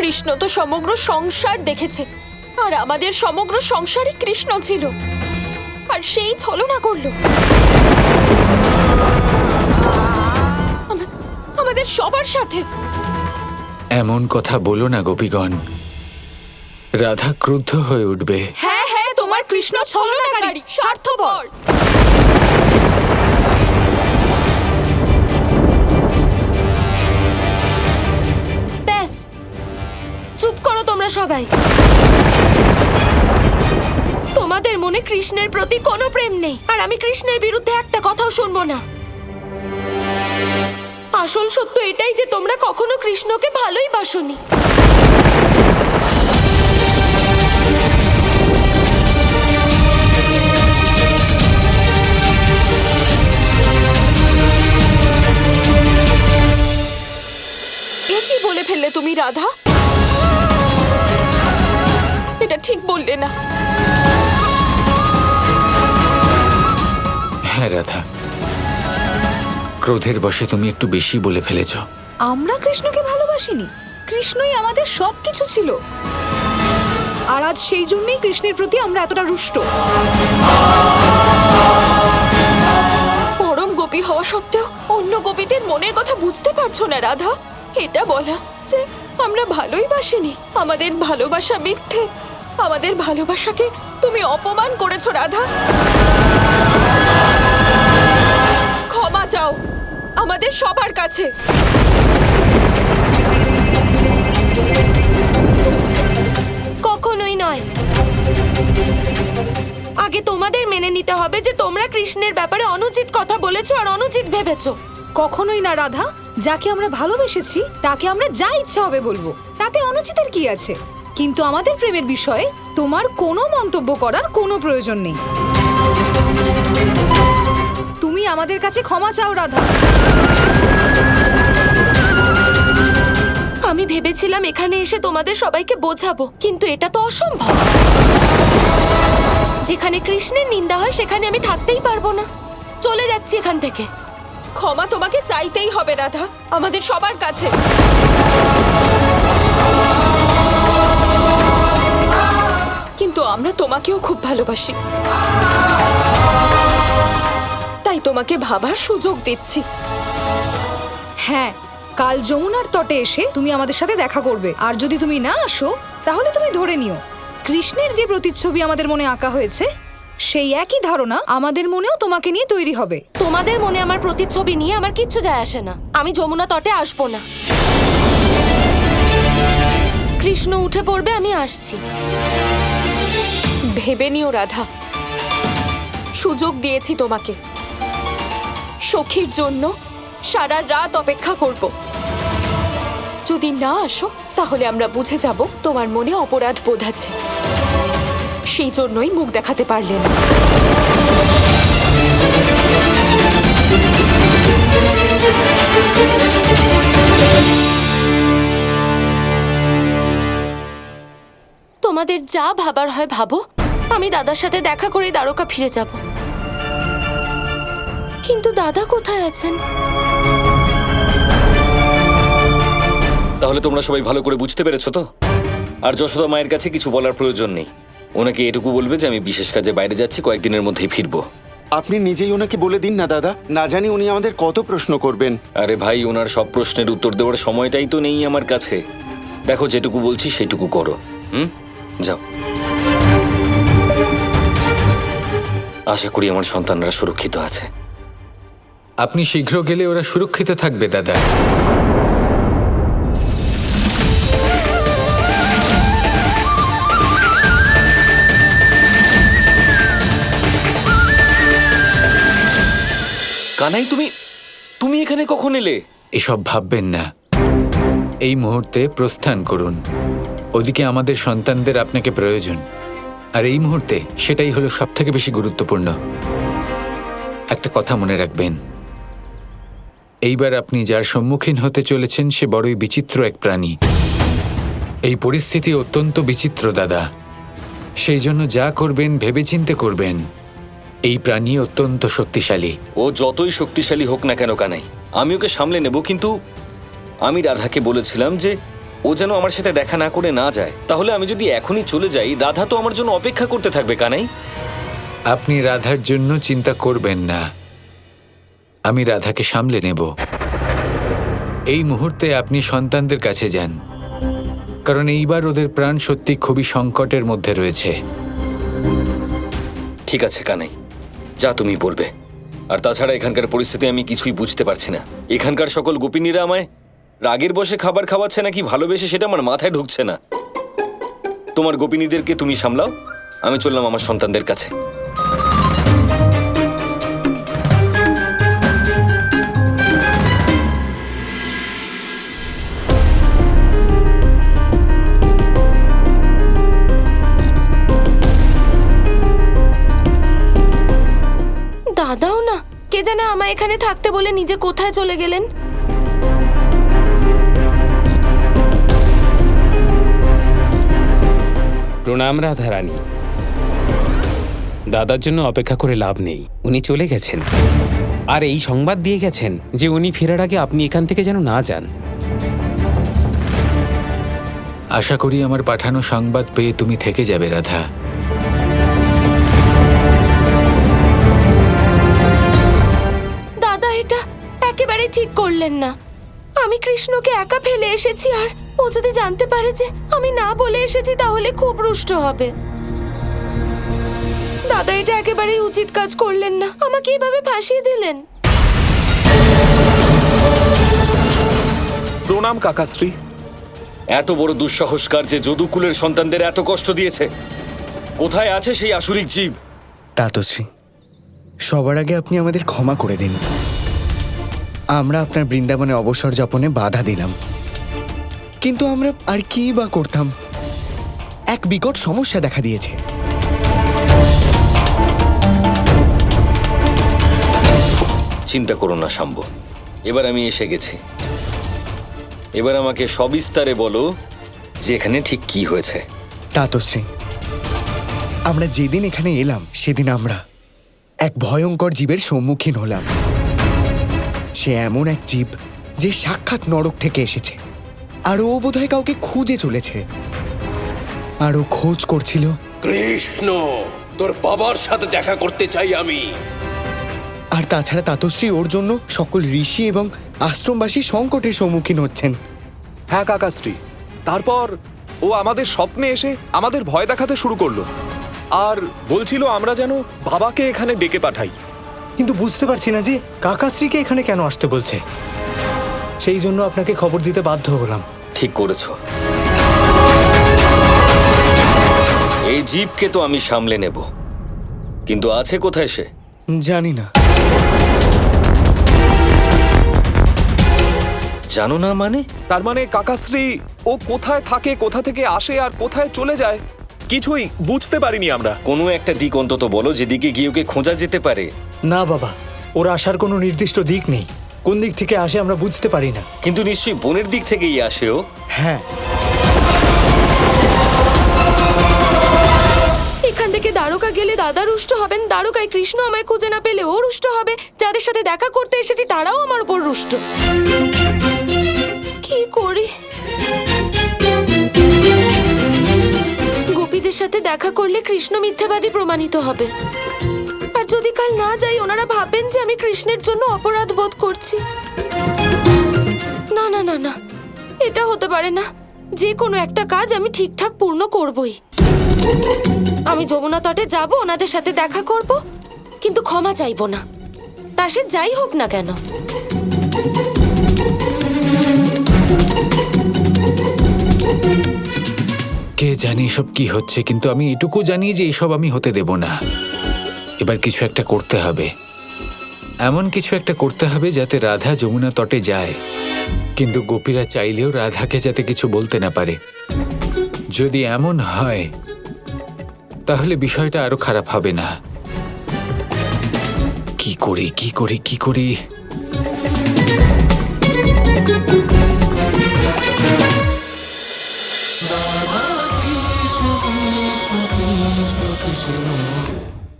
কৃষ্ণ তো সমগ্র সংসার দেখেছে, আর আমাদের সমগ্র সংসারই কৃষ্ণ ছিল, আর সেই ছলনা করলো আমাদের সবার সাথে। এমন কথা বলো না গোপীগণ, রাধা ক্রুদ্ধ হয়ে উঠবে। হ্যাঁ হ্যাঁ, তোমার কৃষ্ণ ছলনাকারী, স্বার্থপর। ব্যাস, চুপ করো তোমরা সবাই। তোমাদের মনে কৃষ্ণের প্রতি কোনো প্রেম নেই, আর আমি কৃষ্ণের বিরুদ্ধে একটা কথাও শুনবো না। আসল সত্য এটাই যে তোমরা কখনো কৃষ্ণকে ভালোই বাসোনি। এ কি বলে ফেললে তুমি রাধা? এটা ঠিক বললে না। হ্যাঁ রাধা, ক্রোধের বশে তুমি একটু বেশি বলে ফেলেছ। আমরা কৃষ্ণকে ভালোবাসিনি, কৃষ্ণই আমাদের সবকিছু ছিল, আর আজ সেই জন্যই কৃষ্ণের প্রতি আমরা এতটা রুষ্ট। পরম গোপী হওয়া সত্ত্বেও অন্য গোপীদের মনের কথা বুঝতে পারছো না রাধা? এটা বলা যে আমরা ভালোই বাসিনি, আমাদের ভালোবাসা মিথ্যে, আমাদের ভালোবাসাকে তুমি অপমান করেছো রাধা। ক্ষমা চাও আমাদের সবার কাছে। কখনোই নয়। আগে তোমাদের মেনে নিতে হবে যে তোমরা কৃষ্ণের ব্যাপারে অনুচিত কথা বলেছো আর অনুচিত ভেবেছো। কখনোই না রাধা, যাকে আমরা ভালোবেসেছি তাকে আমরা যা ইচ্ছা হবে বলবো, তাতে অনুচিতের কি আছে? কিন্তু আমাদের প্রেমের বিষয়ে তোমার কোনো মন্তব্য করার কোনো প্রয়োজন নেই। তুমি আমাদের কাছে ক্ষমা চাও রাধা। আমি ভেবেছিলাম এখানে এসে তোমাদের সবাইকে বোঝাবো, কিন্তু এটা তো অসম্ভব। যেখানে কৃষ্ণের নিন্দা হয় সেখানে আমি থাকতেই পারবো না। চলে যাচ্ছি এখান থেকে। ক্ষমা তোমাকে চাইতেই হবে রাধা, আমাদের সবার কাছে। কিন্তু আমরা তোমাকেও খুব ভালোবাসি, তাই তোমাকে ভাবার সুযোগ দিচ্ছি। হ্যাঁ, কাল যমুনার তটে এসে তুমি আমাদের সাথে দেখা করবে, আর যদি তুমি না আসো তাহলে তুমি ধরে নিও কৃষ্ণের যে প্রতিচ্ছবি আমাদের মনে আঁকা হয়েছে সেই একই ধারণা আমাদের মনেও তোমাকে নিয়ে তৈরি হবে। তোমাদের মনে আমার প্রতিচ্ছবি নিয়ে আমার কিচ্ছু যায় আসে না। আমি যমুনা তটে আসবো না। কৃষ্ণ উঠে পড়বে, আমি আসছি। ভেবে নিও রাধা, সুযোগ দিয়েছি তোমাকে। সখীর জন্য সারা রাত অপেক্ষা করব। যদি না আসো তাহলে আমরা বুঝে যাব তোমার মনে অপরাধ বোধ আছে, সেই জন্যই মুখ দেখাতে পারলে না। তোমাদের যা ভাবার হয় ভাবো। আমি দাদার সাথে দেখা করে দ্বারকা ফিরে যাব। কিন্তু দাদা কোথায় আছেন? তাহলে তোমরা সবাই ভালো করে বুঝতে পেরেছো তো? আর যশোদা মায়ের কাছে কিছু বলার প্রয়োজন নেই। ওনাকে এটুকু বলবে যে আমি বিশেষ কাজে বাইরে যাচ্ছি, কয়েকদিনের মধ্যেই ফিরবো। আপনি নিজেই ওনাকে বলে দিন না দাদা, না জানি উনি আমাদের কত প্রশ্ন করবেন। আরে ভাই, ওনার সব প্রশ্নের উত্তর দেওয়ার সময়টাই তো নেই আমার কাছে। দেখো, যেটুকু বলছি সেটুকু করো। যাও। আশা করি আমার সন্তানরা সুরক্ষিত আছে। আপনি শীঘ্র গেলে ওরা সুরক্ষিত থাকবে দাদা। কানাই, তুমি এখানে কখন এলে? এসব ভাববেন না, এই মুহূর্তে প্রস্থান করুন। ওদিকে আমাদের সন্তানদের আপনাকে প্রয়োজন, আর এই মুহূর্তে সেটাই হলো সবথেকে বেশি গুরুত্বপূর্ণ। একটা কথা মনে রাখবেন, এইবার আপনি যার সম্মুখীন হতে চলেছেন সে বড়ই বিচিত্র এক প্রাণী। এই পরিস্থিতি অত্যন্ত বিচিত্র দাদা, সেই জন্য যা করবেন ভেবেচিন্তে করবেন। এই প্রাণী অত্যন্ত শক্তিশালী। ও যতই শক্তিশালী হোক না কেন কানাই, আমি ওকে সামলে নেব। কিন্তু আমি রাধাকে বলেছিলাম যে ও যেন আমার সাথে দেখা না করে না যায়। তাহলে আমি যদি এখনই চলে যাই, রাধা তো আমার জন্য অপেক্ষা করতে থাকবে কানাই। আপনি রাধার জন্য চিন্তা করবেন না, আমি রাধাকে সামলে নেব। এই মুহূর্তে আপনি সন্তানদের কাছে যান, কারণ এইবার ওদের প্রাণ সত্যি খুবই সংকটের মধ্যে রয়েছে। ঠিক আছে কানাই, যা তুমি বলবে। আর তাছাড়া এখানকার পরিস্থিতি আমি কিছুই বুঝতে পারছি না। এখানকার সকল গোপিনীরা আমায় রাগের বশে খাবার খাওয়াচ্ছে নাকি ভালোবেসে, সেটা আমার মাথায় ঢুকছে না। তোমার গোপিনীদেরকে তুমি সামলাও, আমি চললাম আমার সন্তানদের কাছে। দাদাও না, কে জানে আমায় এখানে থাকতে বলে নিজে কোথায় চলে গেলেন। প্রণাম রাধারানী। দাদার জন্য অপেক্ষা করে লাভ নেই, উনি চলে গেছেন। আর এই সংবাদ দিয়ে গেছেন যে উনি ফেরার আগে আপনি এখান থেকে যেন না যান। আশা করি আমার পাঠানো সংবাদ পেয়ে তুমি থেকে যাবে রাধা। দাদা এটা একেবারে ঠিক করলেন না। আমি কৃষ্ণকে একা ফেলে এসেছি, আর ও যদি জানতে পারে যে আমি না বলে এসেছি তাহলে খুব রুষ্ট হবে। দাদা এটা একেবারেই উচিত কাজ করলেন না, আমাকে এইভাবে ফাঁসিয়ে দিলেন। প্রণাম কাকাশ্রী। এত বড় দুঃসাহসকার যে যদুকুলের সন্তানদের এত কষ্ট দিয়েছে, কোথায় আছে সেই আসুরিক জীব? তাতশ্রী, সবার আগে আপনি আমাদের ক্ষমা করে দিন। আমরা আপনার বৃন্দাবনে অবসর যাপনে বাধা দিলাম, কিন্তু আমরা আর কি বা করতাম? এক বিকট সমস্যা দেখা দিয়েছে। চিন্তা করো না শাম্ব, এবার আমি এসে গেছি। এবার আমাকে সবিস্তারে বলো যে এখানে ঠিক কি হয়েছে। তাতশ্রী, আমরা যেদিন এখানে এলাম সেদিন আমরা এক ভয়ঙ্কর জীবের সম্মুখীন হলাম। সে এমন এক জীব যে সাক্ষাৎ নরক থেকে এসেছে, আর ও বোধহয় কাউকে খুঁজে চলেছে। আর ও খোঁজ করছিল। কৃষ্ণ, তোর বাবার সাথে দেখা করতে চাই আমি। আর তাছাড়া তাতশ্রী, ওর জন্য সকল ঋষি এবং আশ্রমবাসী সংকটের সম্মুখীন হচ্ছেন। হ্যাঁ কাকাশ্রী, তারপর ও আমাদের স্বপ্নে এসে আমাদের ভয় দেখাতে শুরু করলো, আর বলছিল আমরা যেন বাবাকে এখানে ডেকে পাঠাই। কিন্তু বুঝতে পারছি না যে কাকাশ্রীকে এখানে কেন আসতে বলছে। সেই জন্য আপনাকে খবর দিতে বাধ্য হলাম। ঠিক করেছো, এই জীবকে তো আমি সামলে নেব, কিন্তু আছে কোথায় সে? জানি না। জানো না মানে? তার মানে কাকাশ্রী, ও কোথায় থাকে, কোথা থেকে আসে আর কোথায় চলে যায় কিছুই বুঝতে পারিনি আমরা। কোনো একটা দিক অন্তত বলো যেদিকে গিয়ে ওকে খোঁজা যেতে পারে। না বাবা, ওর আসার কোনো নির্দিষ্ট দিক নেই। কোন দিক থেকে আসে আমরা বুঝতে পারি না। কিন্তু নিশ্চয়ই বনের দিক থেকেই আসে ও। হ্যাঁ, এখান থেকে দ্বারকা গেলে দাদা রুষ্ট হবেন, দ্বারকায় কৃষ্ণ আমায় খুঁজে না পেলে ও রুষ্ট হবে, যাদের সাথে দেখা করতে এসেছি তারাও আমার উপর রুষ্ট। কি করি? গোপীদের সাথে দেখা করলে কৃষ্ণ মিথ্যাবাদী প্রমাণিত হবে, আর যদি কাল না যাই ওনারা ভাববেন যে আমি কৃষ্ণের জন্য অপরাধ বোধ করছি। না না না না, এটা হতে পারে না। যে কোনো একটা কাজ আমি ঠিকঠাক পূর্ণ করবই। আমি যমুনা তটে যাব, ওনাদের সাথে দেখা করব, কিন্তু ক্ষমা চাইব না, তা সে যাই হোক না কেন। কে জানি এসব কি হচ্ছে, কিন্তু আমি এটুকু জানি যে এসব আমি হতে দেব না। এবার কিছু একটা করতে হবে, এমন কিছু একটা করতে হবে যাতে রাধা যমুনা তটে যায়, কিন্তু গোপীরা চাইলেও রাধাকে যাতে কিছু বলতে না পারে। যদি এমন হয় তাহলে বিষয়টা আরো খারাপ হবে না। কি করি কি করি কি করি?